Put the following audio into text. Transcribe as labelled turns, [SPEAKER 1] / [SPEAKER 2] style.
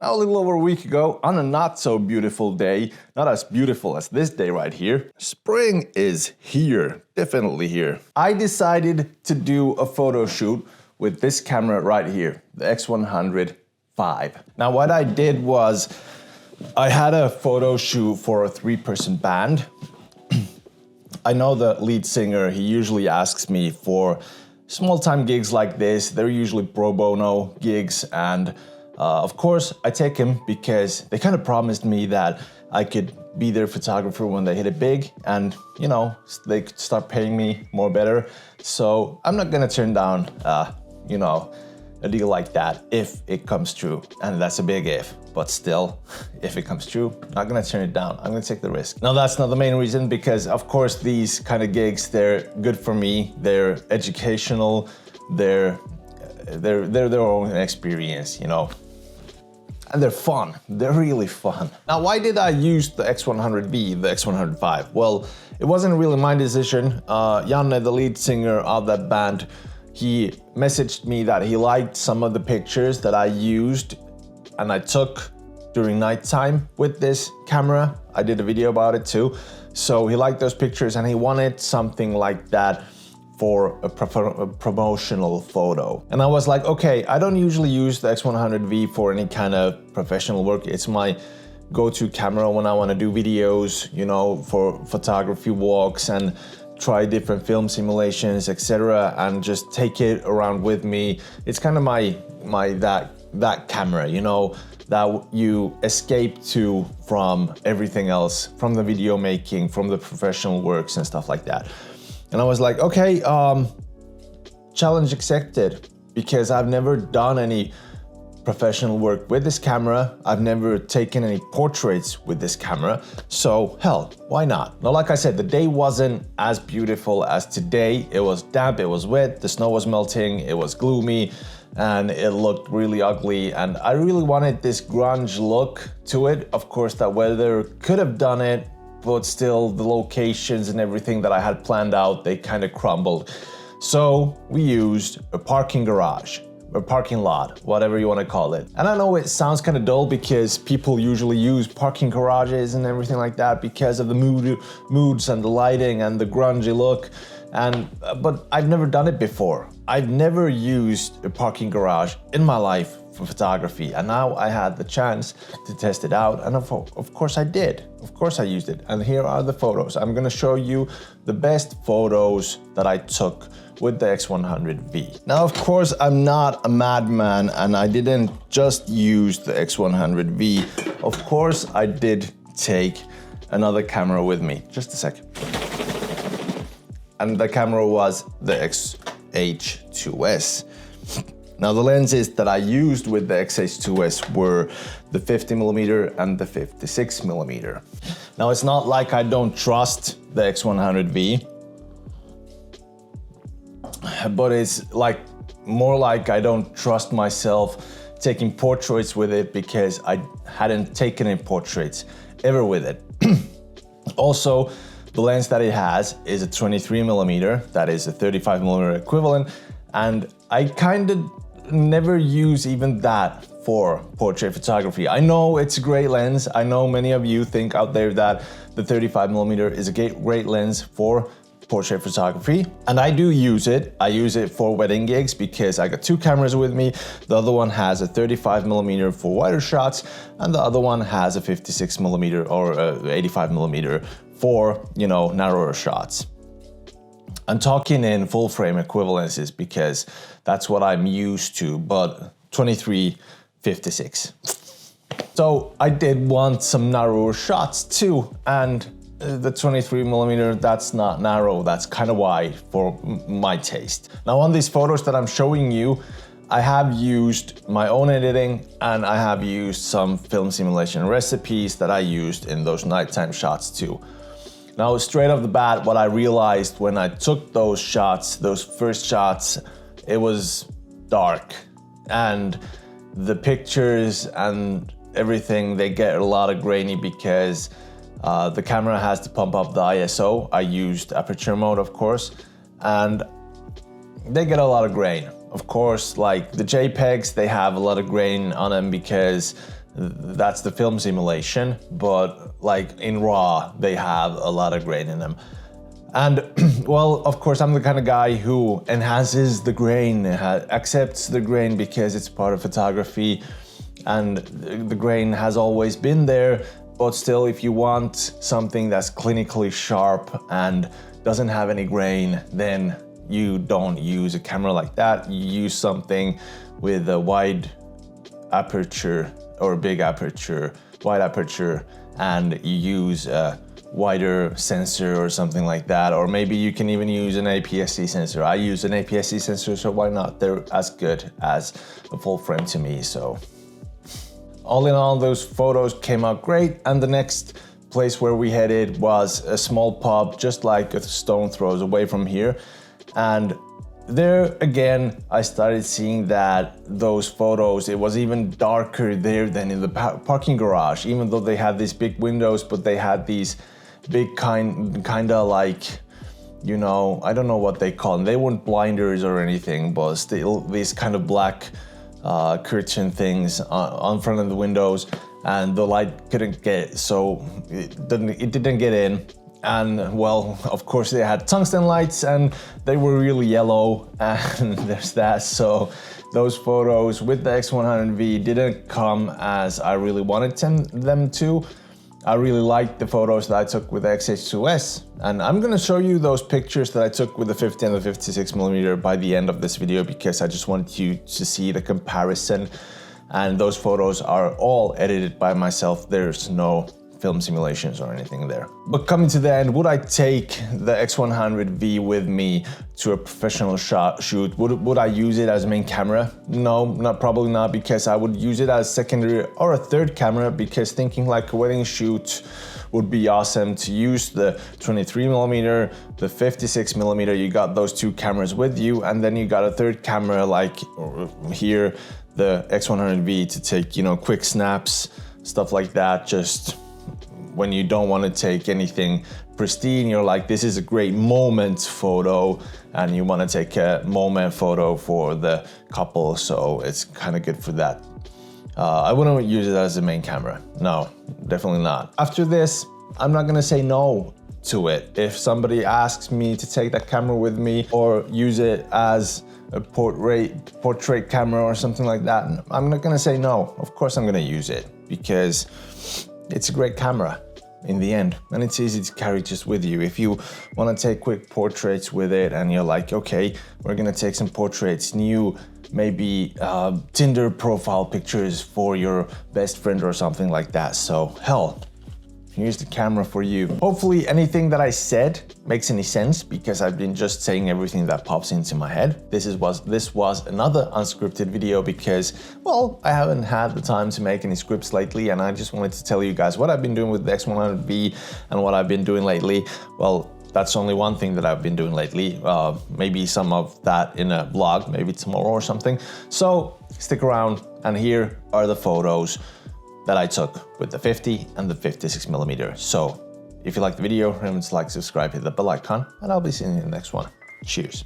[SPEAKER 1] Now, a little over a week ago, on a not so beautiful day, not as beautiful as this day right here, spring is here, definitely here. I decided to do a photo shoot with this camera right here, the X100V. Now, what I did was, I had a photo shoot for a 3-person band. I know the lead singer, he usually asks me for small-time gigs like this. They're usually pro bono gigs, and of course, I take him because they kind of promised me that I could be their photographer when they hit it big and, you know, they could start paying me more better. So I'm not gonna turn down, you know, a deal like that if it comes true. And that's a big if, but still, if it comes true, not gonna turn it down. I'm gonna take the risk. Now, that's not the main reason because, of course, these kind of gigs, they're good for me. They're educational. They're their own experience, you know. And they're fun, they're really fun. Now, why did I use the X100V, the X100V? Well, it wasn't really my decision. Janne, the lead singer of that band, he messaged me that he liked some of the pictures that I used and I took during nighttime with this camera. I did a video about it too. So he liked those pictures and he wanted something like that for a promotional photo. And I was like, okay, I don't usually use the X100V for any kind of professional work. It's my go-to camera when I want to do videos, you know, for photography walks and try different film simulations, etc., and just take it around with me. It's kind of that camera, you know, that you escape to from everything else, from the video making, from the professional works and stuff like that. And I was like, okay, challenge accepted, because I've never done any professional work with this camera. I've never taken any portraits with this camera. So hell, why not? Now, like I said, the day wasn't as beautiful as today. It was damp, it was wet, the snow was melting, it was gloomy, and it looked really ugly. And I really wanted this grunge look to it. Of course, that weather could have done it, but still the locations and everything that I had planned out, they kind of crumbled. So we used a parking garage, or parking lot, whatever you want to call it. And I know it sounds kind of dull because people usually use parking garages and everything like that because of the moods and the lighting and the grungy look. But I've never done it before. I've never used a parking garage in my life for photography, and now I had the chance to test it out, and of course I did. Of course I used it, and here are the photos. I'm gonna show you the best photos that I took with the X100V. Now, of course, I'm not a madman, and I didn't just use the X100V. Of course, I did take another camera with me. Just a second. And the camera was the X-H2S. Now, the lenses that I used with the X-H2S were the 50mm and the 56mm. Now, it's not like I don't trust the X100V, but it's like more like I don't trust myself taking portraits with it because I hadn't taken any portraits ever with it. Also, the lens that it has is a 23mm, that is a 35mm equivalent, and I kind of never use even that for portrait photography. I know it's a great lens. I know many of you think out there that the 35mm is a great lens for portrait photography, and I do use it. I use it for wedding gigs because I got two cameras with me. The other one has a 35mm for wider shots, and the other one has a 56mm or 85mm for, you know, narrower shots. I'm talking in full frame equivalences because that's what I'm used to, but 23-56. So I did want some narrower shots too, and the 23mm, that's not narrow, that's kind of wide for my taste. Now, on these photos that I'm showing you, I have used my own editing and I have used some film simulation recipes that I used in those nighttime shots too. Now, straight off the bat, what I realized when I took those shots, those first shots, it was dark, and the pictures and everything, they get a lot of grainy because the camera has to pump up the ISO. I used aperture mode, of course, and they get a lot of grain. Of course, like the JPEGs, they have a lot of grain on them because that's the film simulation, but like in RAW, they have a lot of grain in them. And well, of course, I'm the kind of guy who enhances the grain, accepts the grain because it's part of photography, and the grain has always been there. But still, if you want something that's clinically sharp and doesn't have any grain, then you don't use a camera like that. You use something with a wide aperture or big aperture, wide aperture, and you use a wider sensor or something like that. Or maybe you can even use an APS-C sensor. I use an APS-C sensor, so why not? They're as good as a full frame to me, so. All in all, those photos came out great, and the next place where we headed was a small pub just like a stone throws away from here. And there again, I started seeing that those photos, it was even darker there than in the parking garage, even though they had these big windows, but they had these big kind of like, you know, I don't know what they call them. They weren't blinders or anything, but still these kind of black curtain things on front of the windows, and the light couldn't get, so it didn't get in. And well, of course they had tungsten lights and they were really yellow, and there's that. So those photos with the X100V didn't come as I really wanted them to. I really liked the photos that I took with the X-H2S, and I'm gonna show you those pictures that I took with the 50 and the 56mm by the end of this video, because I just want you to see the comparison. And those photos are all edited by myself. There's no film simulations or anything there. But coming to the end, would I take the X100V with me to a professional shoot? Would I use it as a main camera? No, probably not, because I would use it as secondary or a third camera, because thinking like a wedding shoot would be awesome to use the 23mm, the 56mm, you got those two cameras with you, and then you got a third camera like here, the X100V, to take, you know, quick snaps, stuff like that, just when you don't want to take anything pristine. You're like, this is a great moment photo, and you want to take a moment photo for the couple, so it's kind of good for that. I wouldn't use it as a main camera. No, definitely not. After this, I'm not gonna say no to it. If somebody asks me to take that camera with me or use it as a portrait camera or something like that, I'm not gonna say no. Of course I'm gonna use it, because it's a great camera in the end, and it's easy to carry just with you. If you want to take quick portraits with it and you're like, okay, we're gonna take some portraits, new maybe Tinder profile pictures for your best friend or something like that, so hell, here's the camera for you. Hopefully anything that I said makes any sense, because I've been just saying everything that pops into my head. This was another unscripted video because, well, I haven't had the time to make any scripts lately, and I just wanted to tell you guys what I've been doing with the X100V and what I've been doing lately. Well, that's only one thing that I've been doing lately. Maybe some of that in a vlog, maybe tomorrow or something. So stick around, and here are the photos that I took with the 50 and the 56mm. So if you like the video, remember to like, subscribe, hit the bell icon, and I'll be seeing you in the next one. Cheers.